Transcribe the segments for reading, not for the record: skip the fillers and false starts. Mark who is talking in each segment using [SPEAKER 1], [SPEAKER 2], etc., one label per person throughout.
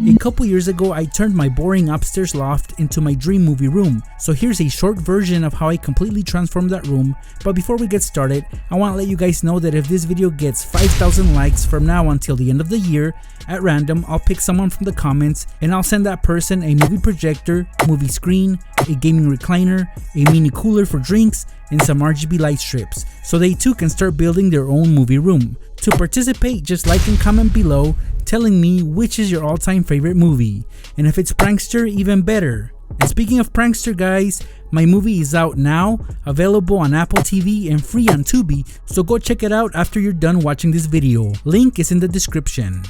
[SPEAKER 1] A couple years ago, I turned my boring upstairs loft into my dream movie room, so here's a short version of how I completely transformed that room. But before we get started, I want to let you guys know that if this video gets 5,000 likes from now until the end of the year, at random, I'll pick someone from the comments and I'll send that person a movie projector, movie screen, a gaming recliner, a mini cooler for drinks, and some RGB light strips, so they too can start building their own movie room. To participate, just like and comment below telling me which is your all-time favorite movie, and if it's Prankster, even better. And speaking of Prankster, guys, my movie is out now, available on Apple TV and free on Tubi, so go check it out after you're done watching this video. Link is in the description.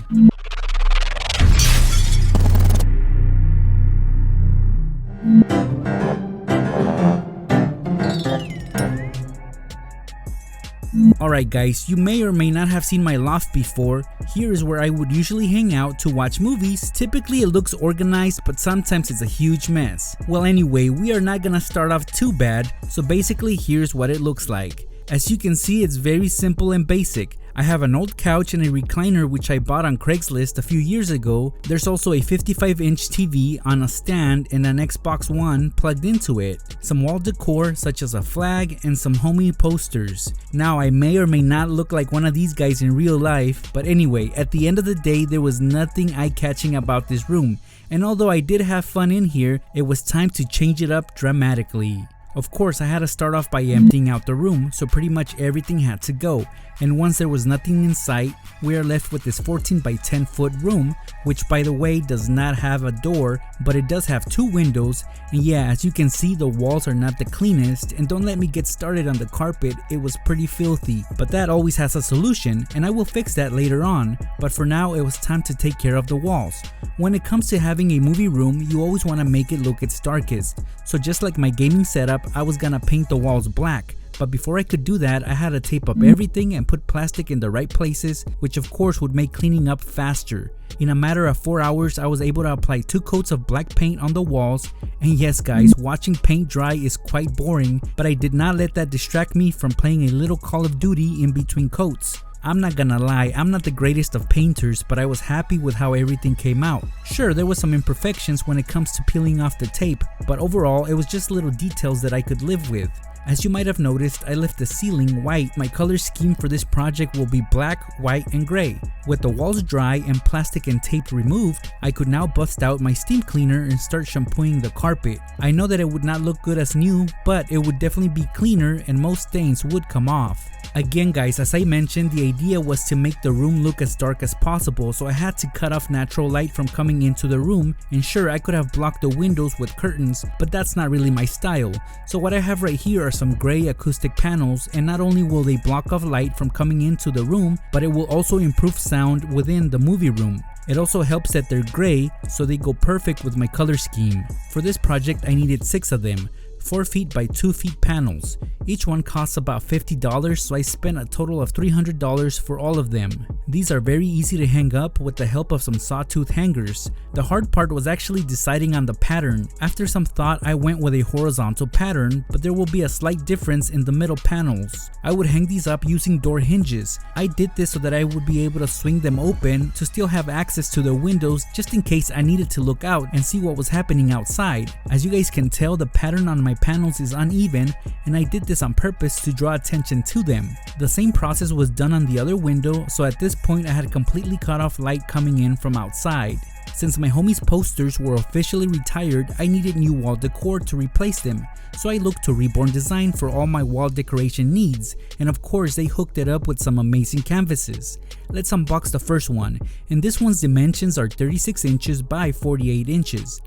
[SPEAKER 1] Alright guys, you may or may not have seen my loft before. Here is where I would usually hang out to watch movies. Typically it looks organized, but sometimes it's a huge mess. Well anyway, we are not gonna start off too bad, so basically here's what it looks like. As you can see, it's very simple and basic. I have an old couch and a recliner which I bought on Craigslist a few years ago. There's also a 55-inch TV on a stand and an Xbox One plugged into it. Some wall decor such as a flag and some homey posters. Now I may or may not look like one of these guys in real life, but anyway, at the end of the day there was nothing eye-catching about this room. And although I did have fun in here, it was time to change it up dramatically. Of course, I had to start off by emptying out the room, so pretty much everything had to go. And once there was nothing in sight, we are left with this 14 by 10 foot room, which by the way does not have a door, but it does have 2 windows. And yeah, as you can see, the walls are not the cleanest, and don't let me get started on the carpet, it was pretty filthy. But that always has a solution, and I will fix that later on. But for now, it was time to take care of the walls. When it comes to having a movie room, you always want to make it look its darkest. So just like my gaming setup, I was gonna paint the walls black. But before I could do that, I had to tape up everything and put plastic in the right places, which of course would make cleaning up faster. In a matter of 4 hours, I was able to apply 2 coats of black paint on the walls. And yes guys, watching paint dry is quite boring, but I did not let that distract me from playing a little Call of Duty in between coats. I'm not gonna lie, I'm not the greatest of painters, but I was happy with how everything came out. Sure, there was some imperfections when it comes to peeling off the tape, but overall it was just little details that I could live with. As you might have noticed, I left the ceiling white. My color scheme for this project will be black, white, and gray. With the walls dry and plastic and tape removed, I could now bust out my steam cleaner and start shampooing the carpet. I know that it would not look good as new, but it would definitely be cleaner and most stains would come off. Again guys, as I mentioned, the idea was to make the room look as dark as possible, so I had to cut off natural light from coming into the room, and sure, I could have blocked the windows with curtains, but that's not really my style. So what I have right here are some gray acoustic panels, and not only will they block off light from coming into the room, but it will also improve sound within the movie room. It also helps that they're gray, so they go perfect with my color scheme. For this project I needed 6 of them, 4 feet by 2 feet panels. Each one costs about $50, so I spent a total of $300 for all of them. These are very easy to hang up with the help of some sawtooth hangers. The hard part was actually deciding on the pattern. After some thought, I went with a horizontal pattern, but there will be a slight difference in the middle panels. I would hang these up using door hinges. I did this so that I would be able to swing them open to still have access to the windows just in case I needed to look out and see what was happening outside. As you guys can tell, the pattern on my panels is uneven, and I did this on purpose to draw attention to them. The same process was done on the other window, so at this point I had completely cut off light coming in from outside. Since my homies' posters were officially retired, I needed new wall decor to replace them, so I looked to Reborn Design for all my wall decoration needs, and of course they hooked it up with some amazing canvases. Let's unbox the first one, and this one's dimensions are 36 inches by 48 inches.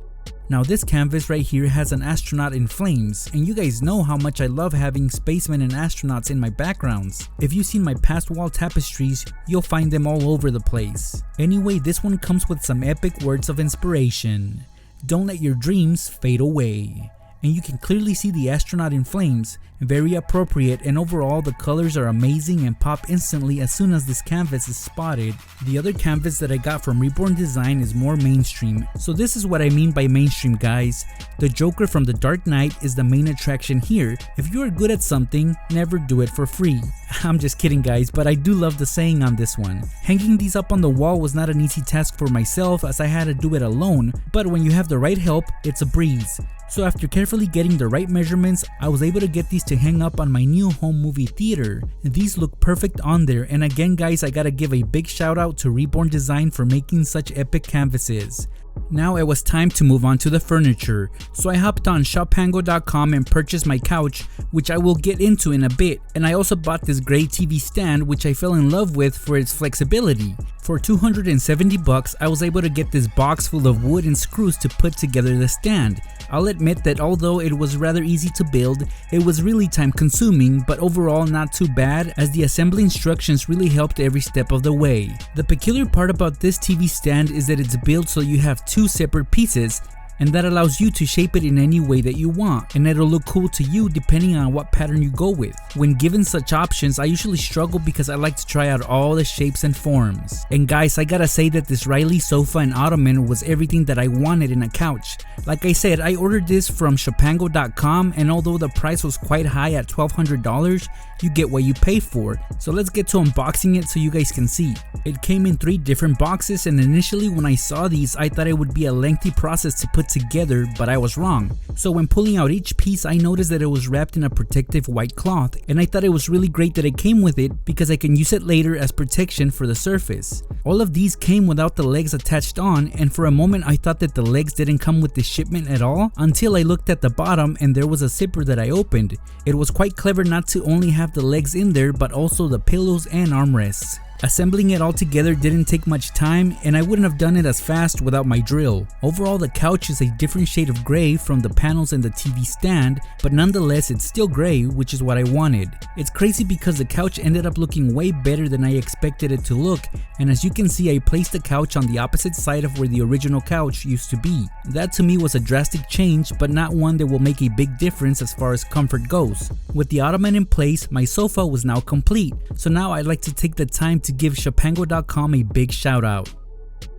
[SPEAKER 1] Now this canvas right here has an astronaut in flames, and you guys know how much I love having spacemen and astronauts in my backgrounds. If you've seen my past wall tapestries, you'll find them all over the place. Anyway, this one comes with some epic words of inspiration. Don't let your dreams fade away. and you can clearly see the astronaut in flames. Very appropriate, and overall the colors are amazing and pop instantly as soon as this canvas is spotted. The other canvas that I got from Reborn Design is more mainstream, so this is what I mean by mainstream, guys. The Joker from The Dark Knight is the main attraction here. If you are good at something, never do it for free. I'm just kidding, guys, but I do love the saying on this one. Hanging these up on the wall was not an easy task for myself as I had to do it alone, but when you have the right help, it's a breeze. So after carefully getting the right measurements, I was able to get these to hang up on my new home movie theater. These look perfect on there, and again guys, I gotta give a big shout out to Reborn Design for making such epic canvases. Now it was time to move on to the furniture, so I hopped on shophango.com and purchased my couch, which I will get into in a bit, and I also bought this gray TV stand which I fell in love with for its flexibility. For 270 bucks, I was able to get this box full of wood and screws to put together the stand. I'll admit that although it was rather easy to build, it was really time consuming, but overall not too bad as the assembly instructions really helped every step of the way. The peculiar part about this TV stand is that it's built so you have two separate pieces, and that allows you to shape it in any way that you want, and it'll look cool to you depending on what pattern you go with. When given such options, I usually struggle because I like to try out all the shapes and forms. And guys, I gotta say that this Riley sofa and ottoman was everything that I wanted in a couch. Like I said, I ordered this from shophango.com, and although the price was quite high at $1,200, you get what you pay for. So let's get to unboxing it so you guys can see. It came in 3 different boxes, and initially when I saw these, I thought it would be a lengthy process to put together, but I was wrong. So when pulling out each piece, I noticed that it was wrapped in a protective white cloth, and I thought it was really great that it came with it because I can use it later as protection for the surface. All of these came without the legs attached on, and for a moment I thought that the legs didn't come with the shipment at all until I looked at the bottom and there was a zipper that I opened. It was quite clever not to only have the legs in there but also the pillows and armrests. Assembling it all together didn't take much time, and I wouldn't have done it as fast without my drill. Overall, the couch is a different shade of gray from the panels and the TV stand, but nonetheless it's still gray, which is what I wanted. It's crazy because the couch ended up looking way better than I expected it to look, and as you can see, I placed the couch on the opposite side of where the original couch used to be. That to me was a drastic change, but not one that will make a big difference as far as comfort goes. With the ottoman in place, my sofa was now complete, so now I'd like to take the time to give shophango.com a big shout out.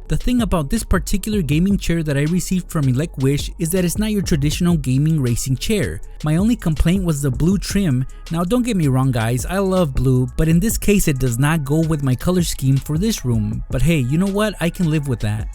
[SPEAKER 1] The thing about this particular gaming chair that I received from Elecwish is that it's not your traditional gaming racing chair. My only complaint was the blue trim. Now don't get me wrong guys, I love blue, but in this case it does not go with my color scheme for this room. But hey, you know what, I can live with that.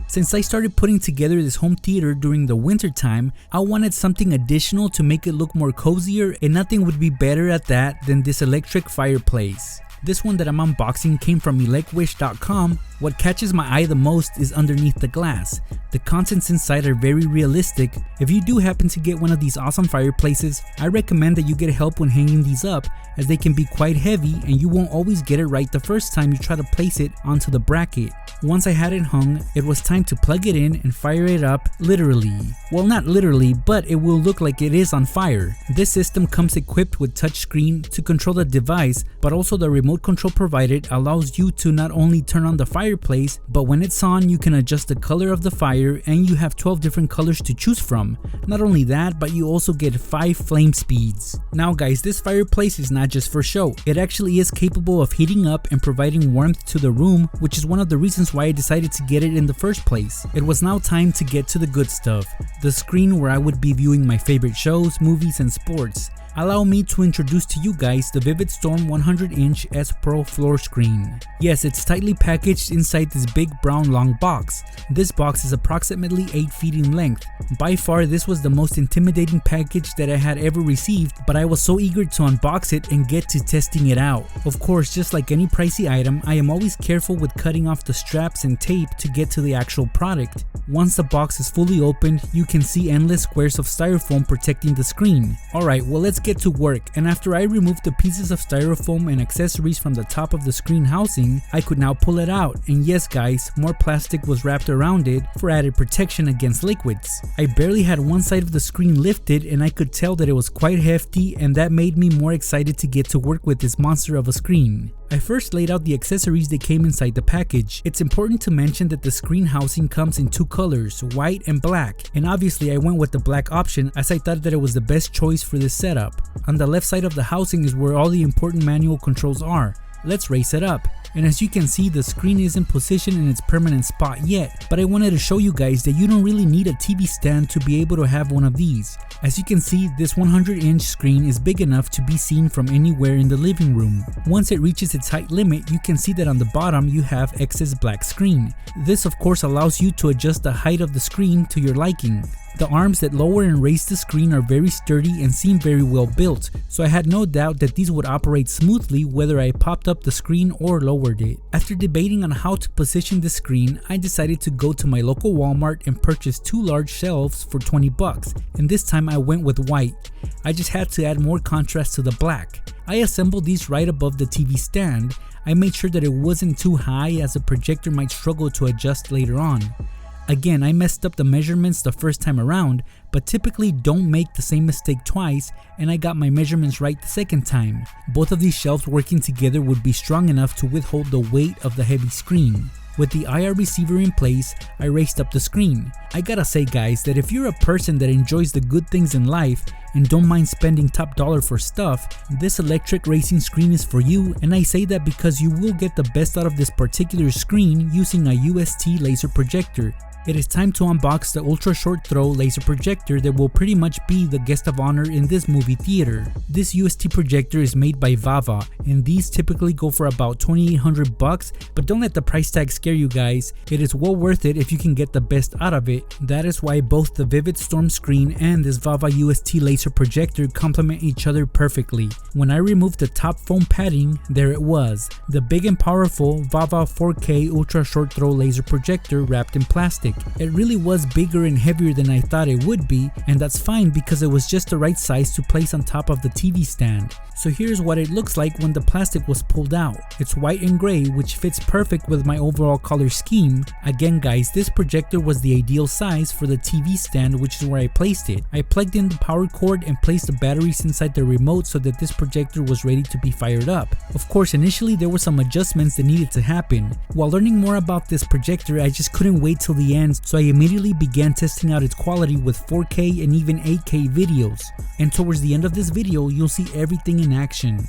[SPEAKER 1] Since I started putting together this home theater during the winter time, I wanted something additional to make it look more cozier, and nothing would be better at that than this electric fireplace. This one that I'm unboxing came from elecwish.com. What catches my eye the most is underneath the glass. The contents inside are very realistic. If you do happen to get one of these awesome fireplaces, I recommend that you get help when hanging these up, as they can be quite heavy and you won't always get it right the first time you try to place it onto the bracket. Once I had it hung, it was time to plug it in and fire it up literally. Well, not literally, but it will look like it is on fire. This system comes equipped with touchscreen to control the device, but also the remote control provided allows you to not only turn on the fireplace, but when it's on you can adjust the color of the fire, and you have 12 different colors to choose from. Not only that, but you also get 5 flame speeds. Now guys, this fireplace is not just for show. It actually is capable of heating up and providing warmth to the room, which is one of the reasons why I decided to get it in the first place. It was now time to get to the good stuff, the screen where I would be viewing my favorite shows, movies, and sports. Allow me to introduce to you guys the VividStorm 100-inch S Pro floor screen. Yes, it's tightly packaged inside this big brown long box. This box is approximately 8 feet in length. By far, this was the most intimidating package that I had ever received, but I was so eager to unbox it and get to testing it out. Of course, just like any pricey item, I am always careful with cutting off the straps and tape to get to the actual product. Once the box is fully opened, you can see endless squares of styrofoam protecting the screen. Alright, well let's get to work, and after I removed the pieces of styrofoam and accessories from the top of the screen housing, I could now pull it out, and yes guys, more plastic was wrapped around it for added protection against liquids. I barely had one side of the screen lifted, and I could tell that it was quite hefty, and that made me more excited to get to work with this monster of a screen. I first laid out the accessories that came inside the package. It's important to mention that the screen housing comes in two colors, white and black, and obviously I went with the black option as I thought that it was the best choice for this setup. On the left side of the housing is where all the important manual controls are. Let's raise it up. And as you can see, the screen isn't positioned in its permanent spot yet, but I wanted to show you guys that you don't really need a TV stand to be able to have one of these. As you can see, this 100-inch screen is big enough to be seen from anywhere in the living room. Once it reaches its height limit, you can see that on the bottom you have excess black screen. This of course allows you to adjust the height of the screen to your liking. The arms that lower and raise the screen are very sturdy and seem very well built, so I had no doubt that these would operate smoothly whether I popped up the screen or lowered it. After debating on how to position the screen, I decided to go to my local Walmart and purchase two large shelves for 20 bucks, and this time I went with white. I just had to add more contrast to the black. I assembled these right above the TV stand. I made sure that it wasn't too high as the projector might struggle to adjust later on. Again, I messed up the measurements the first time around, but typically don't make the same mistake twice, and I got my measurements right the second time. Both of these shelves working together would be strong enough to withhold the weight of the heavy screen. With the IR receiver in place, I raised up the screen. I gotta say guys that if you're a person that enjoys the good things in life and don't mind spending top dollar for stuff, this electric racing screen is for you, and I say that because you will get the best out of this particular screen using a UST laser projector. It is time to unbox the ultra short throw laser projector that will pretty much be the guest of honor in this movie theater. This UST projector is made by Vava, and these typically go for about 2,800 bucks, but don't let the price tag scare you guys. It is well worth it if you can get the best out of it. That is why both the VividStorm screen and this Vava UST laser projector complement each other perfectly. When I removed the top foam padding, there it was, the big and powerful Vava 4K ultra short throw laser projector wrapped in plastic. It really was bigger and heavier than I thought it would be, and that's fine because it was just the right size to place on top of the TV stand. So here's what it looks like when the plastic was pulled out. It's white and gray, which fits perfect with my overall color scheme. Again guys, this projector was the ideal size for the TV stand, which is where I placed it. I plugged in the power cord and placed the batteries inside the remote so that this projector was ready to be fired up. Of course, initially there were some adjustments that needed to happen. While learning more about this projector, I just couldn't wait till the end, so I immediately began testing out its quality with 4K and even 8K videos. And towards the end of this video, you'll see everything in action.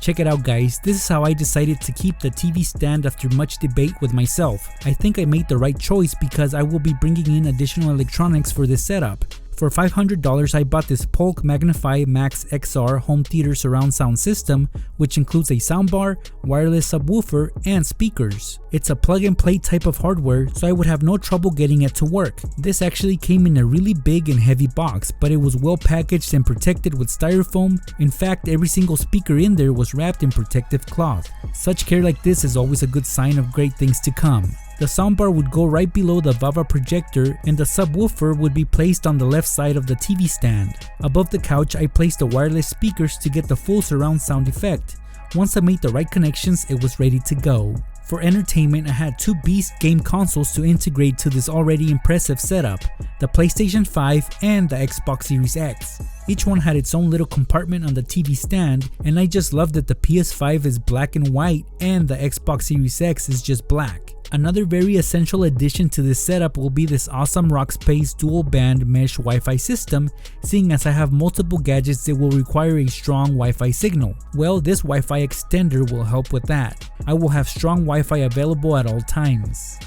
[SPEAKER 1] Check it out guys, this is how I decided to keep the TV stand after much debate with myself. I think I made the right choice because I will be bringing in additional electronics for this setup. For $500 I bought this Polk Magnify Max XR home theater surround sound system, which includes a soundbar, wireless subwoofer, and speakers. It's a plug and play type of hardware, so I would have no trouble getting it to work. This actually came in a really big and heavy box, but it was well packaged and protected with styrofoam. In fact, every single speaker in there was wrapped in protective cloth. Such care like this is always a good sign of great things to come. The soundbar would go right below the Vava projector, and the subwoofer would be placed on the left side of the TV stand. Above the couch, I placed the wireless speakers to get the full surround sound effect. Once I made the right connections, it was ready to go. For entertainment, I had two beast game consoles to integrate to this already impressive setup, the PlayStation 5 and the Xbox Series X. Each one had its own little compartment on the TV stand, and I just love that the PS5 is black and white and the Xbox Series X is just black. Another very essential addition to this setup will be this awesome Rockspace dual band mesh Wi-Fi system, seeing as I have multiple gadgets that will require a strong Wi-Fi signal. Well, this Wi-Fi extender will help with that. I will have strong Wi-Fi available at all times.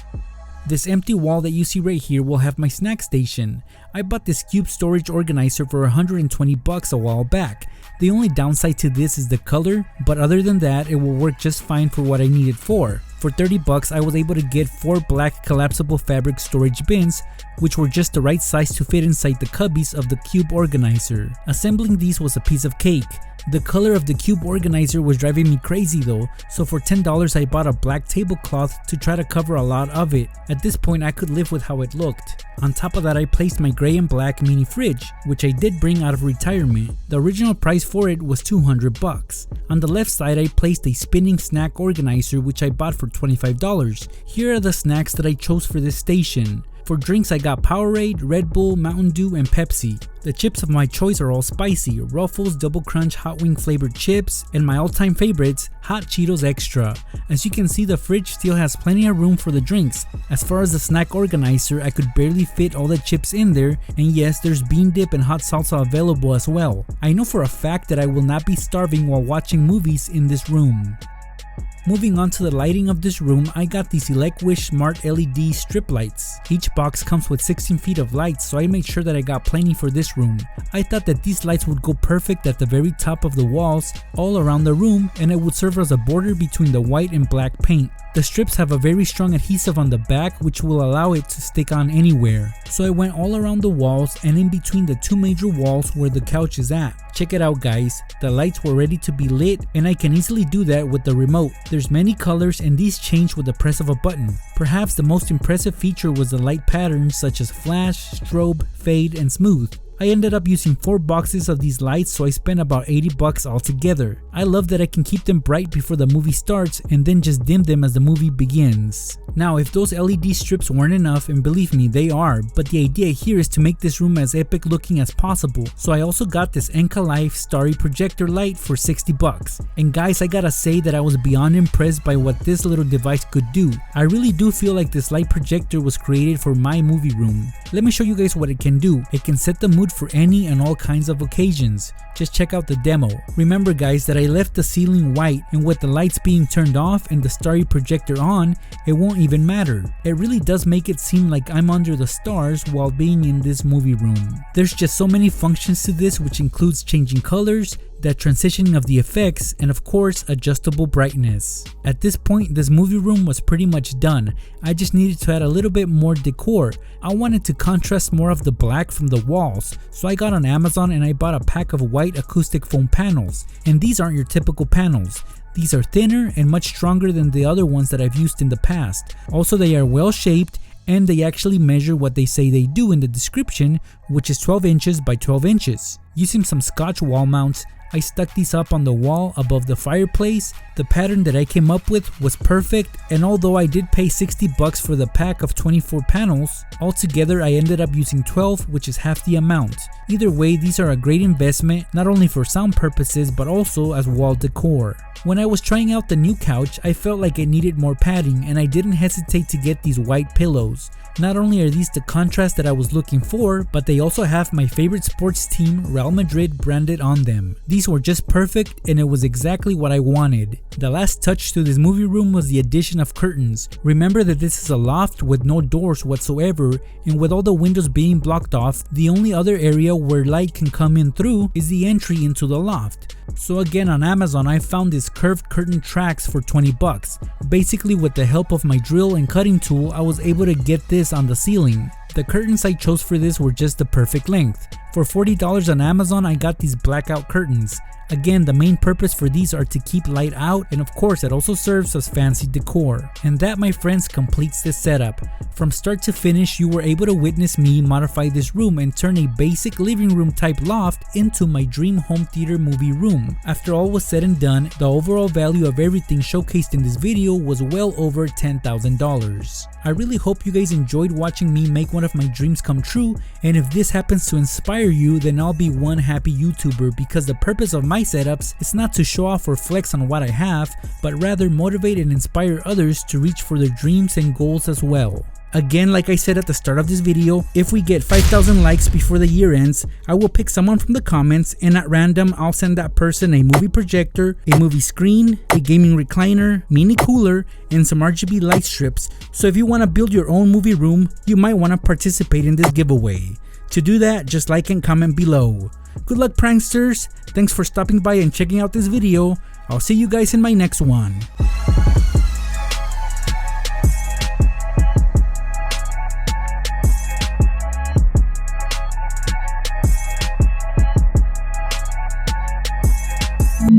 [SPEAKER 1] This empty wall that you see right here will have my snack station. I bought this cube storage organizer for 120 bucks a while back. The only downside to this is the color, but other than that, it will work just fine for what I need it for. For 30 bucks, I was able to get 4 black collapsible fabric storage bins, which were just the right size to fit inside the cubbies of the cube organizer. Assembling these was a piece of cake. The color of the cube organizer was driving me crazy though, so for $10 I bought a black tablecloth to try to cover a lot of it. At this point I could live with how it looked. On top of that I placed my gray and black mini fridge, which I did bring out of retirement. The original price for it was 200 bucks. On the left side I placed a spinning snack organizer which I bought for $25. Here are the snacks that I chose for this station. For drinks I got Powerade, Red Bull, Mountain Dew, and Pepsi. The chips of my choice are all spicy, Ruffles Double Crunch Hot Wing flavored chips, and my all-time favorites, Hot Cheetos Extra. As you can see, the fridge still has plenty of room for the drinks. As far as the snack organizer, I could barely fit all the chips in there, and yes, there's bean dip and hot salsa available as well. I know for a fact that I will not be starving while watching movies in this room. Moving on to the lighting of this room, I got these Elecwish Smart LED strip lights. Each box comes with 16 feet of lights, so I made sure that I got plenty for this room. I thought that these lights would go perfect at the very top of the walls all around the room, and it would serve as a border between the white and black paint. The strips have a very strong adhesive on the back which will allow it to stick on anywhere. So I went all around the walls and in between the two major walls where the couch is at. Check it out guys, the lights were ready to be lit and I can easily do that with the remote. There's many colors and these change with the press of a button. Perhaps the most impressive feature was the light patterns such as flash, strobe, fade, and smooth. I ended up using 4 boxes of these lights, so I spent about $80 altogether. I love that I can keep them bright before the movie starts and then just dim them as the movie begins. Now if those LED strips weren't enough, and believe me they are, but the idea here is to make this room as epic looking as possible, so I also got this Life Starry projector light for $60. And guys, I gotta say that I was beyond impressed by what this little device could do. I really do feel like this light projector was created for my movie room. Let me show you guys what it can do. It can set the mood for any and all kinds of occasions. Just check out the demo. Remember guys that I left the ceiling white, and with the lights being turned off and the Starry projector on, it won't even matter. It really does make it seem like I'm under the stars while being in this movie room. There's just so many functions to this, which includes changing colors, the transitioning of the effects, and of course adjustable brightness. At this point this movie room was pretty much done. I just needed to add a little bit more decor. I wanted to contrast more of the black from the walls, so I got on Amazon and I bought a pack of white acoustic foam panels. And these aren't your typical panels. These are thinner and much stronger than the other ones that I've used in the past. Also they are well shaped and they actually measure what they say they do in the description, which is 12 inches by 12 inches. Using some Scotch wall mounts, I stuck these up on the wall above the fireplace. The pattern that I came up with was perfect, and although I did pay $60 for the pack of 24 panels, altogether I ended up using 12, which is half the amount. Either way, these are a great investment, not only for sound purposes but also as wall decor. When I was trying out the new couch, I felt like it needed more padding and I didn't hesitate to get these white pillows. Not only are these the contrast that I was looking for, but they also have my favorite sports team, Real Madrid, branded on them. These were just perfect and it was exactly what I wanted. The last touch to this movie room was the addition of curtains. Remember that this is a loft with no doors whatsoever, and with all the windows being blocked off, the only other area where light can come in through is the entry into the loft. So again, on Amazon I found these curved curtain tracks for $20. Basically with the help of my drill and cutting tool, I was able to get this on the ceiling. The curtains I chose for this were just the perfect length. For $40 on Amazon I got these blackout curtains. Again, the main purpose for these are to keep light out, and of course it also serves as fancy decor. And that, my friends, completes this setup. From start to finish, you were able to witness me modify this room and turn a basic living room type loft into my dream home theater movie room. After all was said and done, the overall value of everything showcased in this video was well over $10,000. I really hope you guys enjoyed watching me make one of my dreams come true, and if this happens to inspire you, then I'll be one happy YouTuber, because the purpose of my setups is not to show off or flex on what I have, but rather motivate and inspire others to reach for their dreams and goals as well. Again, like I said at the start of this video, if we get 5,000 likes before the year ends, I will pick someone from the comments, and at random I'll send that person a movie projector, a movie screen, a gaming recliner, mini cooler, and some RGB light strips. So if you want to build your own movie room, you might want to participate in this giveaway. To do that, just like and comment below. Good luck, pranksters. Thanks for stopping by and checking out this video. I'll see you guys in my next one.